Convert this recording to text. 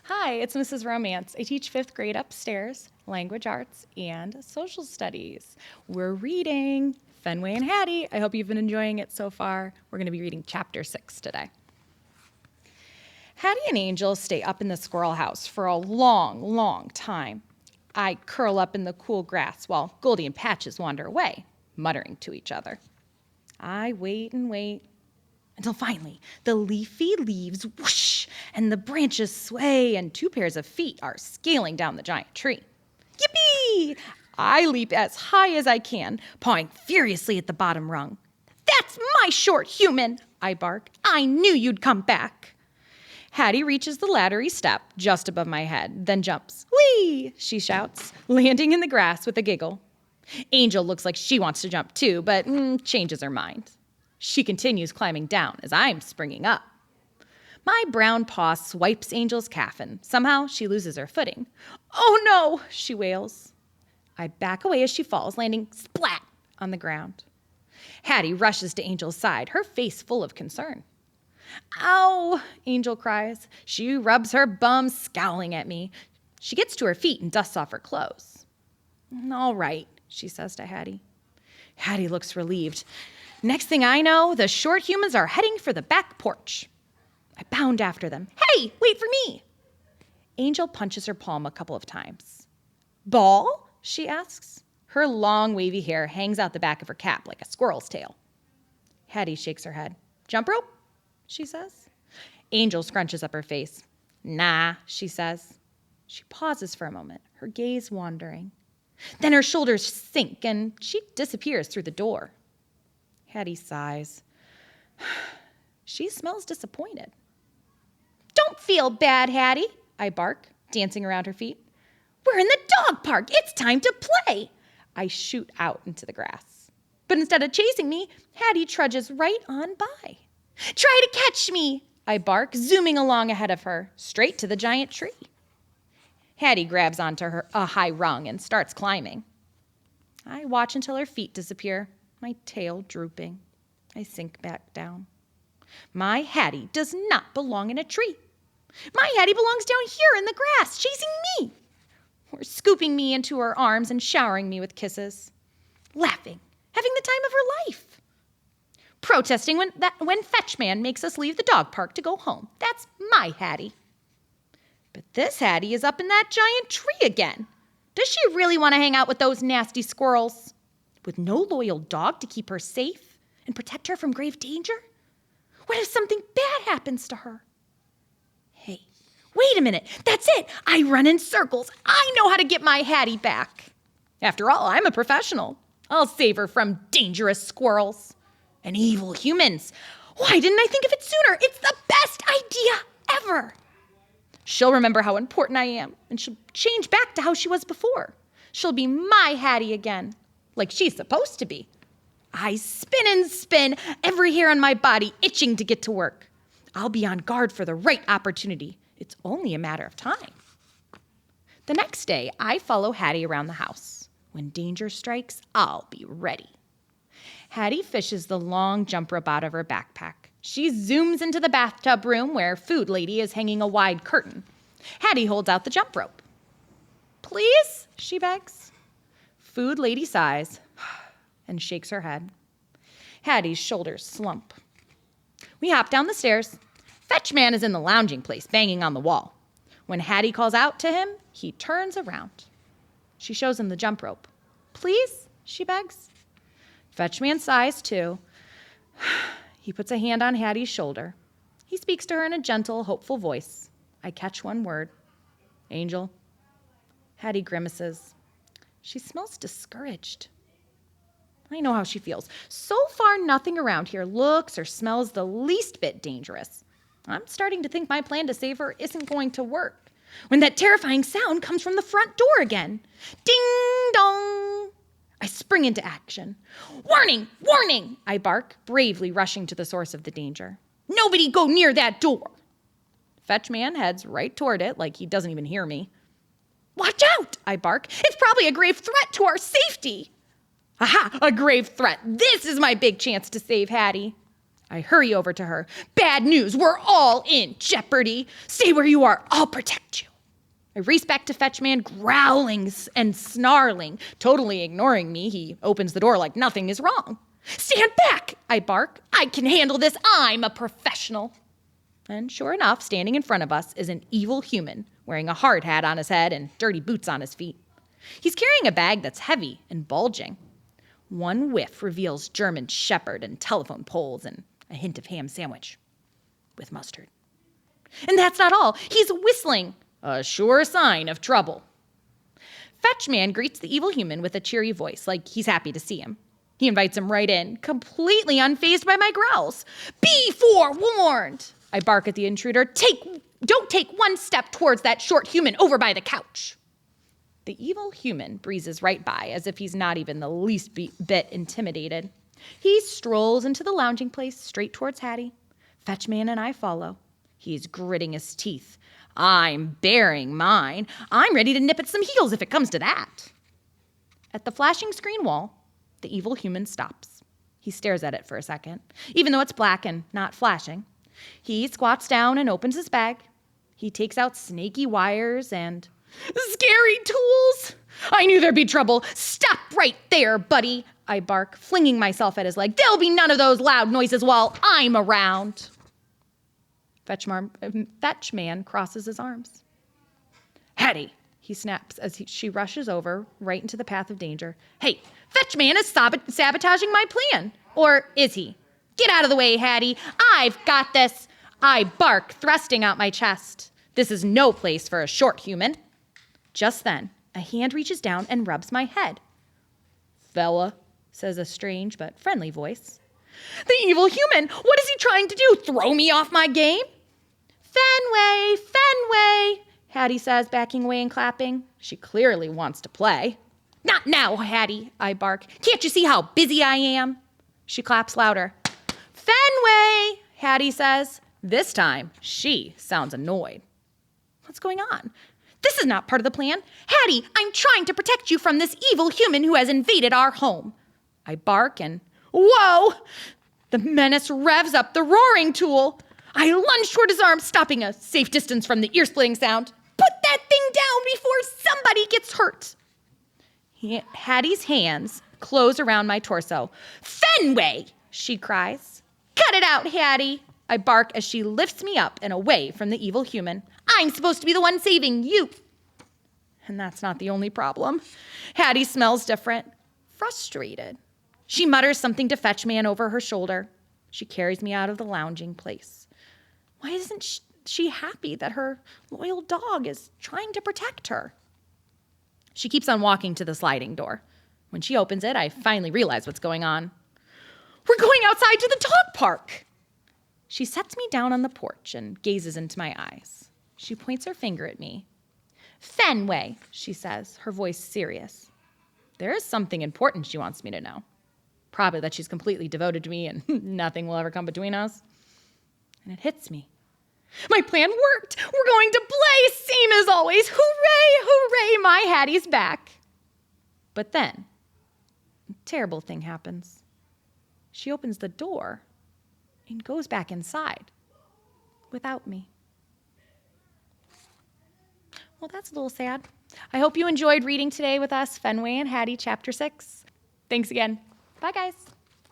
Hi, it's Mrs. Romance. I teach 5th grade upstairs, language arts, and social studies. We're reading Fenway and Hattie. I hope you've been enjoying it so far. We're going to be reading chapter 6 today. Hattie and Angel stay up in the squirrel house for a long time. I curl up in the cool grass while Goldie and Patches wander away, muttering to each other. I wait and wait until finally the leafy leaves whoosh and the branches sway and 2 pairs of feet are scaling down the giant tree. Yippee! I leap as high as I can, pawing furiously at the bottom rung. That's my short human, I bark. I knew you'd come back. Hattie reaches the laddery step just above my head, then jumps. Whee! She shouts, landing in the grass with a giggle. Angel looks like she wants to jump too, but changes her mind. She continues climbing down as I'm springing up. My brown paw swipes Angel's calf and somehow she loses her footing. Oh no, she wails. I back away as she falls, landing splat on the ground. Hattie rushes to Angel's side, her face full of concern. Ow, Angel cries. She rubs her bum, scowling at me. She gets to her feet and dusts off her clothes. All right, she says to Hattie. Hattie looks relieved. Next thing I know, the short humans are heading for the back porch. I bound after them. Hey, wait for me! Angel punches her palm a couple of times. Ball? She asks. Her long, wavy hair hangs out the back of her cap like a squirrel's tail. Hattie shakes her head. Jump rope? She says. Angel scrunches up her face. Nah, she says. She pauses for a moment, her gaze wandering. Then her shoulders sink and she disappears through the door. Hattie sighs. She smells disappointed. Don't feel bad, Hattie, I bark, dancing around her feet. We're in the dog park. It's time to play. I shoot out into the grass. But instead of chasing me, Hattie trudges right on by. Try to catch me, I bark, zooming along ahead of her, straight to the giant tree. Hattie grabs onto a high rung and starts climbing. I watch until her feet disappear, my tail drooping. I sink back down. My Hattie does not belong in a tree. My Hattie belongs down here in the grass, chasing me, or scooping me into her arms and showering me with kisses, laughing, having the time of her life, protesting when Fetchman makes us leave the dog park to go home. That's my Hattie. But this Hattie is up in that giant tree again. Does she really want to hang out with those nasty squirrels? With no loyal dog to keep her safe and protect her from grave danger? What if something bad happens to her? Hey, wait a minute. That's it. I run in circles. I know how to get my Hattie back. After all, I'm a professional. I'll save her from dangerous squirrels and evil humans. Why didn't I think of it sooner? It's the best idea ever. She'll remember how important I am, and she'll change back to how she was before. She'll be my Hattie again, like she's supposed to be. I spin and spin, every hair on my body itching to get to work. I'll be on guard for the right opportunity. It's only a matter of time. The next day, I follow Hattie around the house. When danger strikes, I'll be ready. Hattie fishes the long jump rope out of her backpack. She zooms into the bathtub room where Food Lady is hanging a wide curtain. Hattie holds out the jump rope. Please, she begs. Food Lady sighs and shakes her head. Hattie's shoulders slump. We hop down the stairs. Fetchman is in the lounging place, banging on the wall. When Hattie calls out to him, he turns around. She shows him the jump rope. Please, she begs. Fetchman sighs too. He puts a hand on Hattie's shoulder. He speaks to her in a gentle, hopeful voice. I catch one word. Angel. Hattie grimaces. She smells discouraged. I know how she feels. So far, nothing around here looks or smells the least bit dangerous. I'm starting to think my plan to save her isn't going to work, when that terrifying sound comes from the front door again. Ding dong! I spring into action. Warning! Warning! I bark, bravely rushing to the source of the danger. Nobody go near that door! Fetchman heads right toward it like he doesn't even hear me. Watch out! I bark. It's probably a grave threat to our safety. Aha! A grave threat. This is my big chance to save Hattie. I hurry over to her. Bad news, we're all in jeopardy. Stay where you are, I'll protect you. I race back to Fetchman, growling and snarling. Totally ignoring me, he opens the door like nothing is wrong. Stand back, I bark. I can handle this, I'm a professional. And sure enough, standing in front of us is an evil human, wearing a hard hat on his head and dirty boots on his feet. He's carrying a bag that's heavy and bulging. One whiff reveals German shepherd and telephone poles and a hint of ham sandwich with mustard. And that's not all. He's whistling, a sure sign of trouble. Fetchman greets the evil human with a cheery voice, like he's happy to see him. He invites him right in, completely unfazed by my growls. Be forewarned! I bark at the intruder. Don't take one step towards that short human over by the couch. The evil human breezes right by as if he's not even the least bit intimidated. He strolls into the lounging place straight towards Hattie. Fetchman and I follow. He's gritting his teeth. I'm bearing mine. I'm ready to nip at some heels if it comes to that. At the flashing screen wall, the evil human stops. He stares at it for a second, even though it's black and not flashing. He squats down and opens his bag. He takes out snaky wires and scary tools. I knew there'd be trouble. Stop right there, buddy, I bark, flinging myself at his leg. There'll be none of those loud noises while I'm around. Fetchman crosses his arms. Hattie, he snaps as she rushes over right into the path of danger. Hey, Fetchman is sabotaging my plan. Or is he? Get out of the way, Hattie. I've got this. I bark, thrusting out my chest. This is no place for a short human. Just then, a hand reaches down and rubs my head. Fella, says a strange but friendly voice. The evil human! What is he trying to do? Throw me off my game? Fenway! Fenway! Hattie says, backing away and clapping. She clearly wants to play. Not now, Hattie, I bark. Can't you see how busy I am? She claps louder. Fenway! Hattie says. This time, she sounds annoyed. What's going on? This is not part of the plan. Hattie, I'm trying to protect you from this evil human who has invaded our home. I bark and, whoa! The menace revs up the roaring tool. I lunge toward his arm, stopping a safe distance from the ear-splitting sound. Put that thing down before somebody gets hurt. Hattie's hands close around my torso. Fenway, she cries. Cut it out, Hattie, I bark as she lifts me up and away from the evil human. I'm supposed to be the one saving you. And that's not the only problem. Hattie smells different, frustrated. She mutters something to Fetchman over her shoulder. She carries me out of the lounging place. Why isn't she happy that her loyal dog is trying to protect her? She keeps on walking to the sliding door. When she opens it, I finally realize what's going on. We're going outside to the dog park. She sets me down on the porch and gazes into my eyes. She points her finger at me. Fenway, she says, her voice serious. There is something important she wants me to know. Probably that she's completely devoted to me and nothing will ever come between us. And it hits me. My plan worked. We're going to play, same as always. Hooray, hooray, my Hattie's back. But then, a terrible thing happens. She opens the door and goes back inside without me. Well, that's a little sad. I hope you enjoyed reading today with us, Fenway and Hattie, Chapter 6. Thanks again. Bye, guys.